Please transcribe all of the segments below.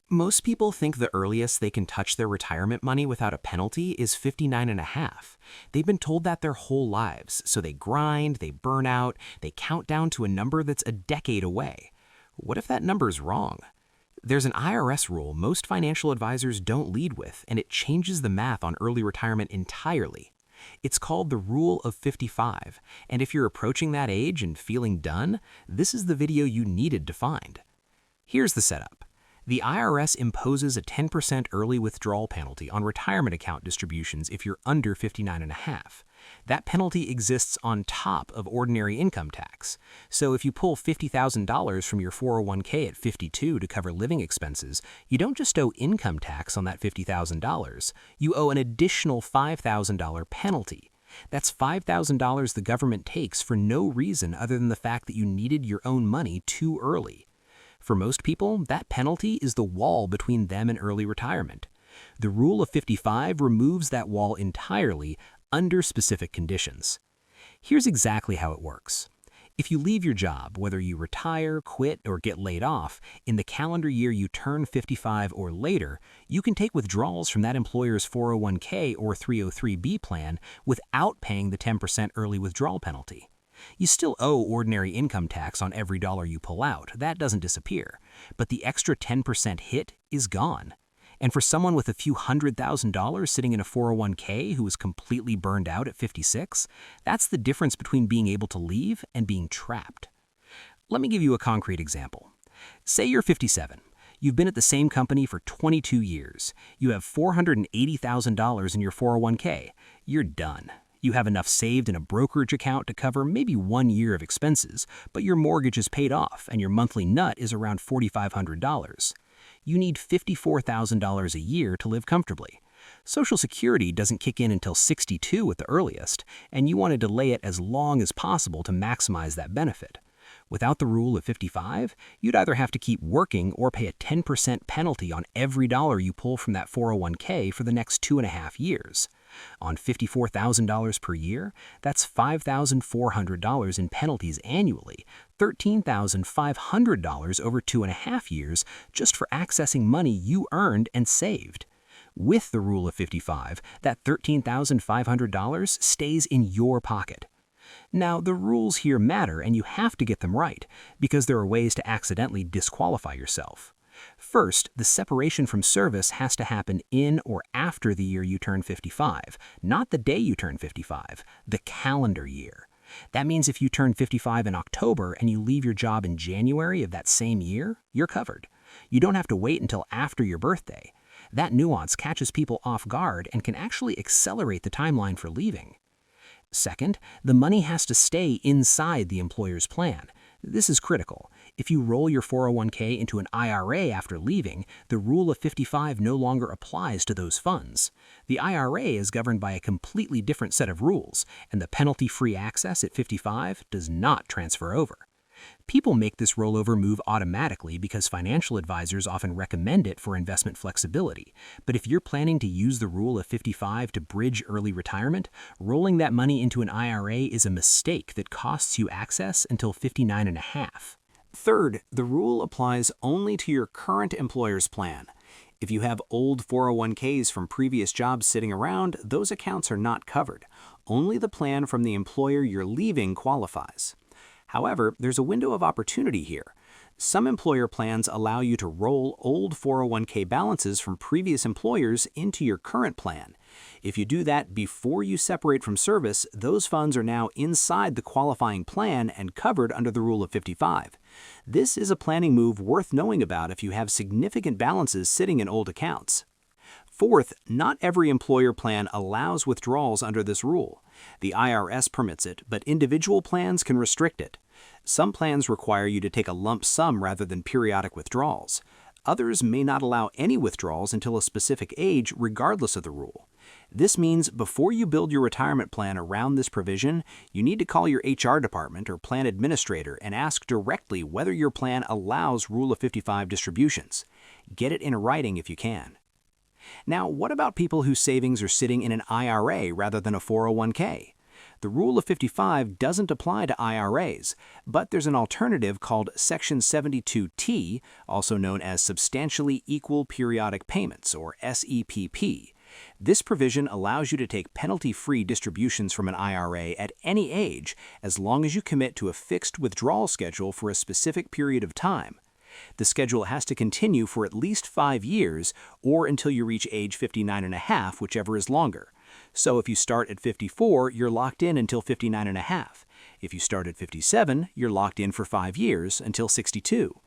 Most people think the earliest they can touch their retirement money without a penalty is 59 and a half. They've been told that their whole lives, so they grind, they burn out, they count down to a number that's a decade away. What if that number's wrong? There's an IRS rule most financial advisors don't lead with, and it changes the math on early retirement entirely. It's called the Rule of 55, and if you're approaching that age and feeling done, this is the video you needed to find. Here's the setup. The IRS imposes a 10% early withdrawal penalty on retirement account distributions if you're under 59 and a half. That penalty exists on top of ordinary income tax. So if you pull $50,000 from your 401k at 52 to cover living expenses, you don't just owe income tax on that $50,000, you owe an additional $5,000 penalty. That's $5,000 the government takes for no reason other than the fact that you needed your own money too early. For most people, that penalty is the wall between them and early retirement. The Rule of 55 removes that wall entirely under specific conditions. Here's exactly how it works. If you leave your job, whether you retire, quit, or get laid off, in the calendar year you turn 55 or later, you can take withdrawals from that employer's 401k or 303b plan without paying the 10% early withdrawal penalty. You still owe ordinary income tax on every dollar you pull out. That doesn't disappear. But the extra 10% hit is gone. And for someone with a few $100,000 sitting in a 401k who is completely burned out at 56, that's the difference between being able to leave and being trapped. Let me give you a concrete example. Say you're 57. You've been at the same company for 22 years. You have $480,000 in your 401k. You're done. You have enough saved in a brokerage account to cover maybe 1 year of expenses, but your mortgage is paid off and your monthly nut is around $4,500. You need $54,000 a year to live comfortably. Social Security doesn't kick in until 62 at the earliest, and you want to delay it as long as possible to maximize that benefit. Without the Rule of 55, you'd either have to keep working or pay a 10% penalty on every dollar you pull from that 401k for the next 2.5 years. On $54,000 per year, that's $5,400 in penalties annually, $13,500 over 2.5 years just for accessing money you earned and saved. With the Rule of 55, that $13,500 stays in your pocket. Now, the rules here matter and you have to get them right, because there are ways to accidentally disqualify yourself. First, the separation from service has to happen in or after the year you turn 55, not the day you turn 55, the calendar year. That means if you turn 55 in October and you leave your job in January of that same year, you're covered. You don't have to wait until after your birthday. That nuance catches people off guard and can actually accelerate the timeline for leaving. Second, the money has to stay inside the employer's plan. This is critical. If you roll your 401k into an IRA after leaving, the Rule of 55 no longer applies to those funds. The IRA is governed by a completely different set of rules, and the penalty-free access at 55 does not transfer over. People make this rollover move automatically because financial advisors often recommend it for investment flexibility. But if you're planning to use the Rule of 55 to bridge early retirement, rolling that money into an IRA is a mistake that costs you access until 59 and a half. Third, the rule applies only to your current employer's plan. If you have old 401ks from previous jobs sitting around, those accounts are not covered. Only the plan from the employer you're leaving qualifies. However, there's a window of opportunity here. Some employer plans allow you to roll old 401k balances from previous employers into your current plan. If you do that before you separate from service, those funds are now inside the qualifying plan and covered under the Rule of 55. This is a planning move worth knowing about if you have significant balances sitting in old accounts. Fourth, not every employer plan allows withdrawals under this rule. The IRS permits it, but individual plans can restrict it. Some plans require you to take a lump sum rather than periodic withdrawals. Others may not allow any withdrawals until a specific age, regardless of the rule. This means before you build your retirement plan around this provision, you need to call your HR department or plan administrator and ask directly whether your plan allows Rule of 55 distributions. Get it in writing if you can. Now, what about people whose savings are sitting in an IRA rather than a 401k? The rule of 55 doesn't apply to IRAs, but there's an alternative called Section 72T, also known as Substantially Equal Periodic Payments, or SEPP. This provision allows you to take penalty-free distributions from an IRA at any age as long as you commit to a fixed withdrawal schedule for a specific period of time. The schedule has to continue for at least 5 years or until you reach age 59 and a half, whichever is longer. So if you start at 54, you're locked in until 59 and a half. If you start at 57, you're locked in for 5 years until 62.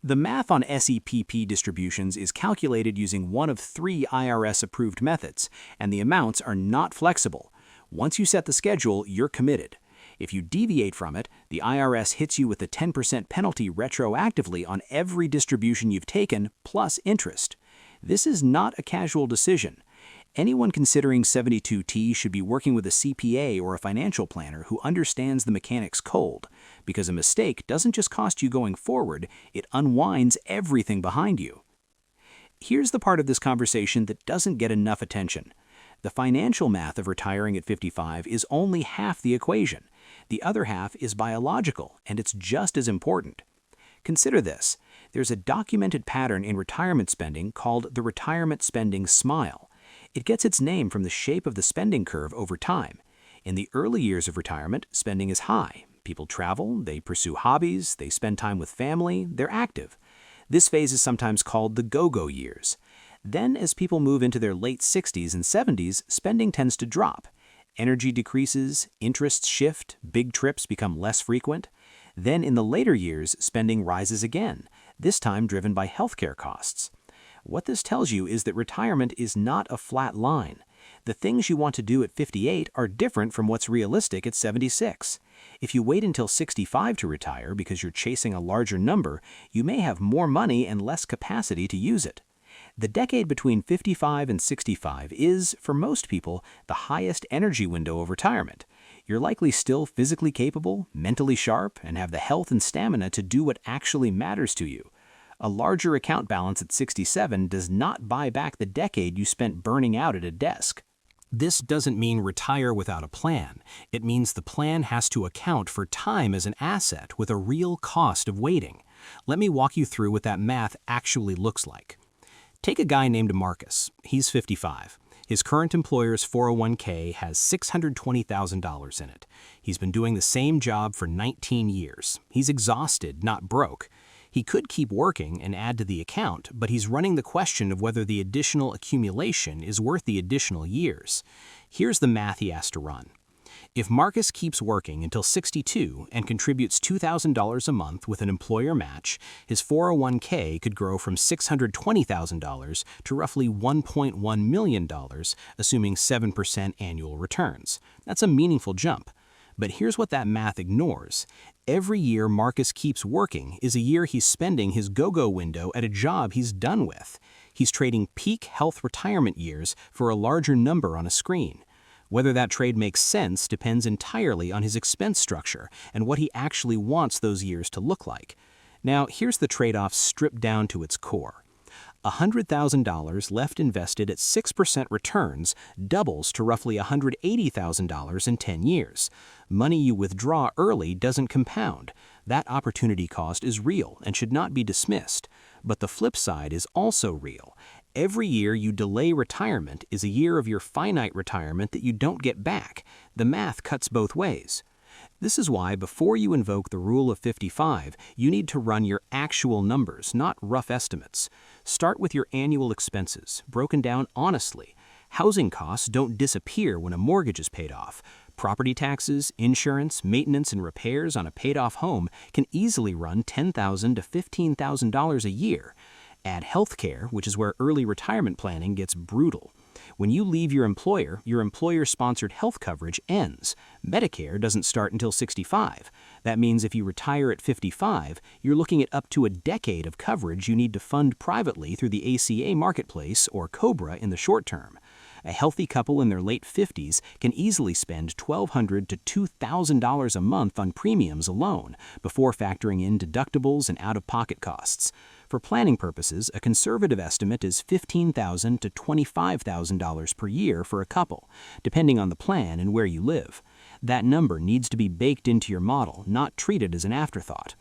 The math on SEPP distributions is calculated using one of 3 IRS-approved methods, and the amounts are not flexible. Once you set the schedule, you're committed. If you deviate from it, the IRS hits you with a 10% penalty retroactively on every distribution you've taken, plus interest. This is not a casual decision. Anyone considering 72T should be working with a CPA or a financial planner who understands the mechanics cold, because a mistake doesn't just cost you going forward, it unwinds everything behind you. Here's the part of this conversation that doesn't get enough attention. The financial math of retiring at 55 is only half the equation. The other half is biological, and it's just as important. Consider this. There's a documented pattern in retirement spending called the retirement spending smile. It gets its name from the shape of the spending curve over time. In the early years of retirement, spending is high. People travel, they pursue hobbies, they spend time with family, they're active. This phase is sometimes called the go-go years. Then, as people move into their late 60s and 70s, spending tends to drop. Energy decreases, interests shift, big trips become less frequent. Then in the later years, spending rises again, this time driven by healthcare costs. What this tells you is that retirement is not a flat line. The things you want to do at 58 are different from what's realistic at 76. If you wait until 65 to retire because you're chasing a larger number, you may have more money and less capacity to use it. The decade between 55 and 65 is, for most people, the highest energy window of retirement. You're likely still physically capable, mentally sharp, and have the health and stamina to do what actually matters to you. A larger account balance at 67 does not buy back the decade you spent burning out at a desk. This doesn't mean retire without a plan. It means the plan has to account for time as an asset with a real cost of waiting. Let me walk you through what that math actually looks like. Take a guy named Marcus. He's 55. His current employer's 401k has $620,000 in it. He's been doing the same job for 19 years. He's exhausted, not broke. He could keep working and add to the account, but he's running the question of whether the additional accumulation is worth the additional years. Here's the math he has to run. If Marcus keeps working until 62 and contributes $2,000 a month with an employer match, his 401k could grow from $620,000 to roughly $1.1 million, assuming 7% annual returns. That's a meaningful jump. But here's what that math ignores. Every year Marcus keeps working is a year he's spending his go-go window at a job he's done with. He's trading peak health retirement years for a larger number on a screen. Whether that trade makes sense depends entirely on his expense structure and what he actually wants those years to look like. Now, here's the trade-off stripped down to its core. $100,000 left invested at 6% returns doubles to roughly $180,000 in 10 years. Money you withdraw early doesn't compound. That opportunity cost is real and should not be dismissed. But the flip side is also real. Every year you delay retirement is a year of your finite retirement that you don't get back. The math cuts both ways. This is why before you invoke the rule of 55, you need to run your actual numbers, not rough estimates. Start with your annual expenses, broken down honestly. Housing costs don't disappear when a mortgage is paid off. Property taxes, insurance, maintenance, and repairs on a paid-off home can easily run $10,000 to $15,000 a year. Add healthcare, which is where early retirement planning gets brutal. When you leave your employer-sponsored health coverage ends. Medicare doesn't start until 65. That means if you retire at 55, you're looking at up to a decade of coverage you need to fund privately through the ACA marketplace or COBRA in the short term. A healthy couple in their late 50s can easily spend $1,200 to $2,000 a month on premiums alone before factoring in deductibles and out-of-pocket costs. For planning purposes, a conservative estimate is $15,000 to $25,000 per year for a couple, depending on the plan and where you live. That number needs to be baked into your model, not treated as an afterthought.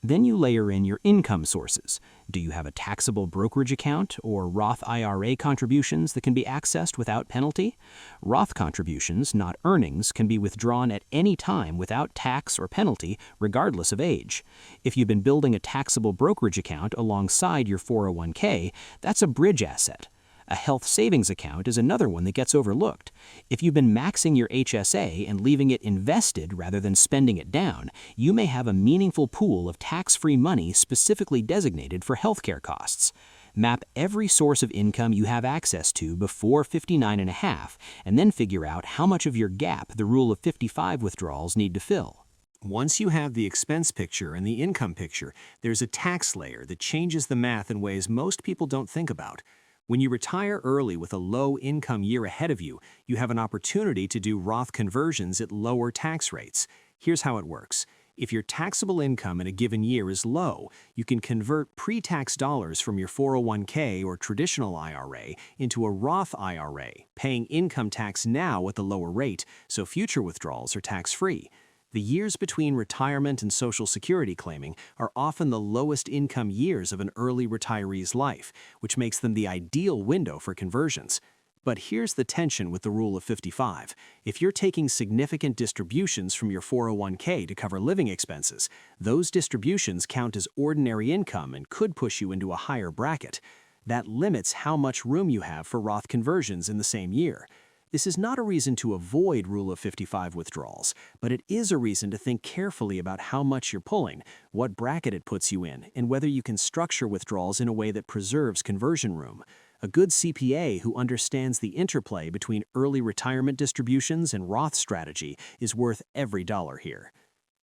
Then you layer in your income sources. Do you have a taxable brokerage account or Roth IRA contributions that can be accessed without penalty? Roth contributions, not earnings, can be withdrawn at any time without tax or penalty, regardless of age. If you've been building a taxable brokerage account alongside your 401k, that's a bridge asset. A health savings account is another one that gets overlooked. If you've been maxing your HSA and leaving it invested rather than spending it down, you may have a meaningful pool of tax-free money specifically designated for healthcare costs. Map every source of income you have access to before 59.5, and then figure out how much of your gap the Rule of 55 withdrawals need to fill. Once you have the expense picture and the income picture, there's a tax layer that changes the math in ways most people don't think about. When you retire early with a low income year ahead of you, you have an opportunity to do Roth conversions at lower tax rates. Here's how it works. If your taxable income in a given year is low, you can convert pre-tax dollars from your 401k or traditional IRA into a Roth IRA, paying income tax now at the lower rate, so future withdrawals are tax-free. The years between retirement and Social Security claiming are often the lowest income years of an early retiree's life, which makes them the ideal window for conversions. But here's the tension with the Rule of 55. If you're taking significant distributions from your 401k to cover living expenses, those distributions count as ordinary income and could push you into a higher bracket. That limits how much room you have for Roth conversions in the same year. This is not a reason to avoid Rule of 55 withdrawals, but it is a reason to think carefully about how much you're pulling, what bracket it puts you in, and whether you can structure withdrawals in a way that preserves conversion room. A good CPA who understands the interplay between early retirement distributions and Roth strategy is worth every dollar here.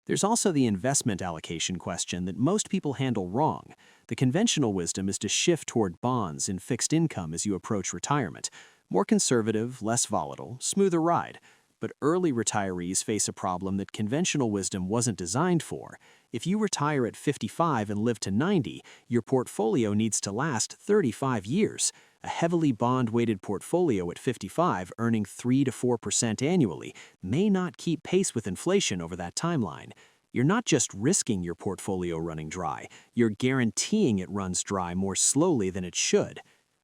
There's also the investment allocation question that most people handle wrong. The conventional wisdom is to shift toward bonds and fixed income as you approach retirement. More conservative, less volatile, smoother ride. But early retirees face a problem that conventional wisdom wasn't designed for. If you retire at 55 and live to 90, your portfolio needs to last 35 years. A heavily bond-weighted portfolio at 55 earning 3 to 4% annually may not keep pace with inflation over that timeline. You're not just risking your portfolio running dry, you're guaranteeing it runs dry more slowly than it should.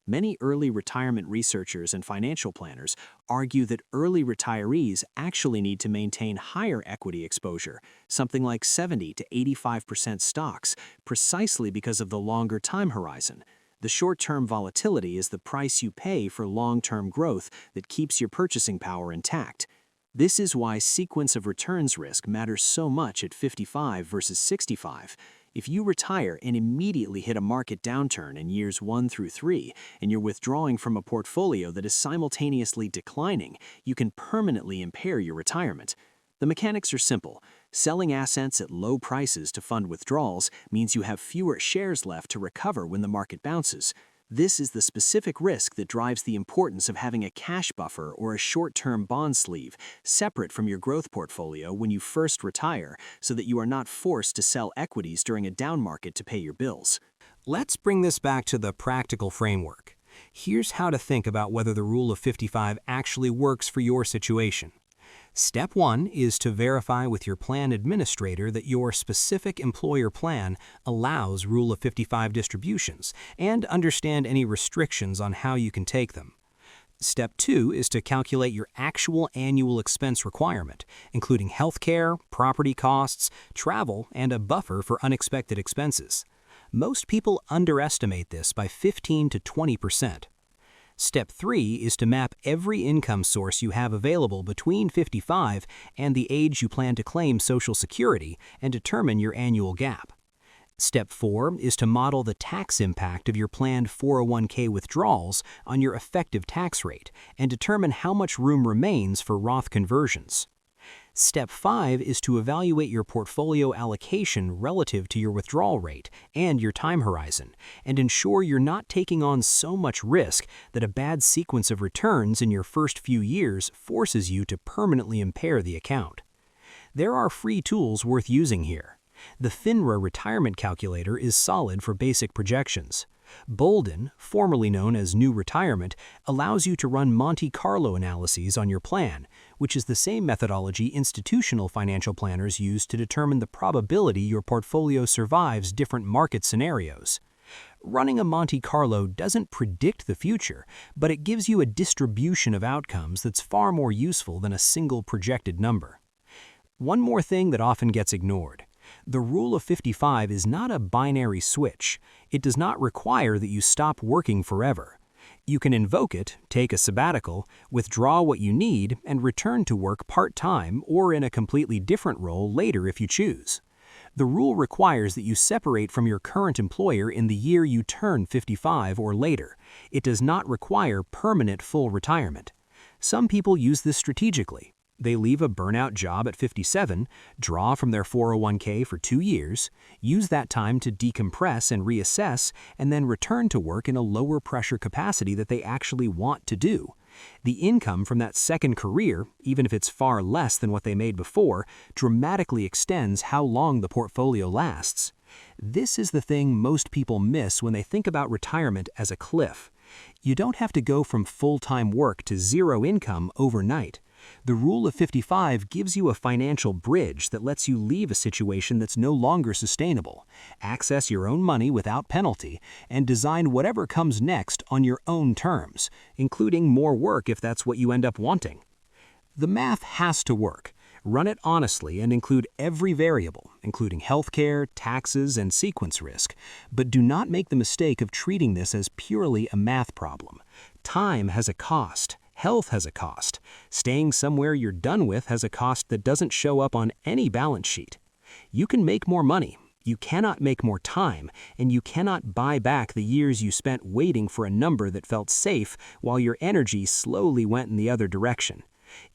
Many early retirement researchers and financial planners argue that early retirees actually need to maintain higher equity exposure, something like 70 to 85% stocks, precisely because of the longer time horizon. The short-term volatility is the price you pay for long-term growth that keeps your purchasing power intact. This is why sequence of returns risk matters so much at 55 versus 65. If you retire and immediately hit a market downturn in years 1 through 3, and you're withdrawing from a portfolio that is simultaneously declining, you can permanently impair your retirement. The mechanics are simple. Selling assets at low prices to fund withdrawals means you have fewer shares left to recover when the market bounces. This is the specific risk that drives the importance of having a cash buffer or a short-term bond sleeve separate from your growth portfolio when you first retire, so that you are not forced to sell equities during a down market to pay your bills. Let's bring this back to the practical framework. Here's how to think about whether the Rule of 55 actually works for your situation. Step 1 is to verify with your plan administrator that your specific employer plan allows Rule of 55 distributions and understand any restrictions on how you can take them. Step 2 is to calculate your actual annual expense requirement, including healthcare, property costs, travel, and a buffer for unexpected expenses. Most people underestimate this by 15 to 20%. Step 3 is to map every income source you have available between 55 and the age you plan to claim Social Security and determine your annual gap. Step 4 is to model the tax impact of your planned 401k withdrawals on your effective tax rate and determine how much room remains for Roth conversions. Step 5 is to evaluate your portfolio allocation relative to your withdrawal rate and your time horizon, and ensure you're not taking on so much risk that a bad sequence of returns in your first few years forces you to permanently impair the account. There are free tools worth using here. The FINRA retirement calculator is solid for basic projections. Bolden, formerly known as New Retirement, allows you to run Monte Carlo analyses on your plan, which is the same methodology institutional financial planners use to determine the probability your portfolio survives different market scenarios. Running a Monte Carlo doesn't predict the future, but it gives you a distribution of outcomes that's far more useful than a single projected number. One more thing that often gets ignored. The Rule of 55 is not a binary switch. It does not require that you stop working forever. You can invoke it, take a sabbatical, withdraw what you need, and return to work part-time or in a completely different role later if you choose. The rule requires that you separate from your current employer in the year you turn 55 or later. It does not require permanent full retirement. Some people use this strategically. They leave a burnout job at 57, draw from their 401k for 2 years, use that time to decompress and reassess, and then return to work in a lower pressure capacity that they actually want to do. The income from that second career, even if it's far less than what they made before, dramatically extends how long the portfolio lasts. This is the thing most people miss when they think about retirement as a cliff. You don't have to go from full-time work to zero income overnight. The Rule of 55 gives you a financial bridge that lets you leave a situation that's no longer sustainable, access your own money without penalty, and design whatever comes next on your own terms, including more work if that's what you end up wanting. The math has to work. Run it honestly and include every variable, including healthcare, taxes, and sequence risk, but do not make the mistake of treating this as purely a math problem. Time has a cost. Health has a cost. Staying somewhere you're done with has a cost that doesn't show up on any balance sheet. You can make more money. You cannot make more time, and you cannot buy back the years you spent waiting for a number that felt safe while your energy slowly went in the other direction.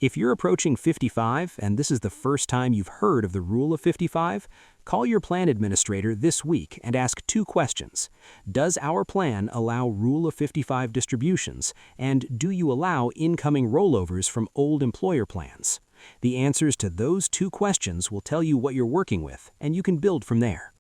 If you're approaching 55 and this is the first time you've heard of the Rule of 55, call your plan administrator this week and ask 2 questions. Does our plan allow Rule of 55 distributions, and do you allow incoming rollovers from old employer plans? The answers to those 2 questions will tell you what you're working with, and you can build from there.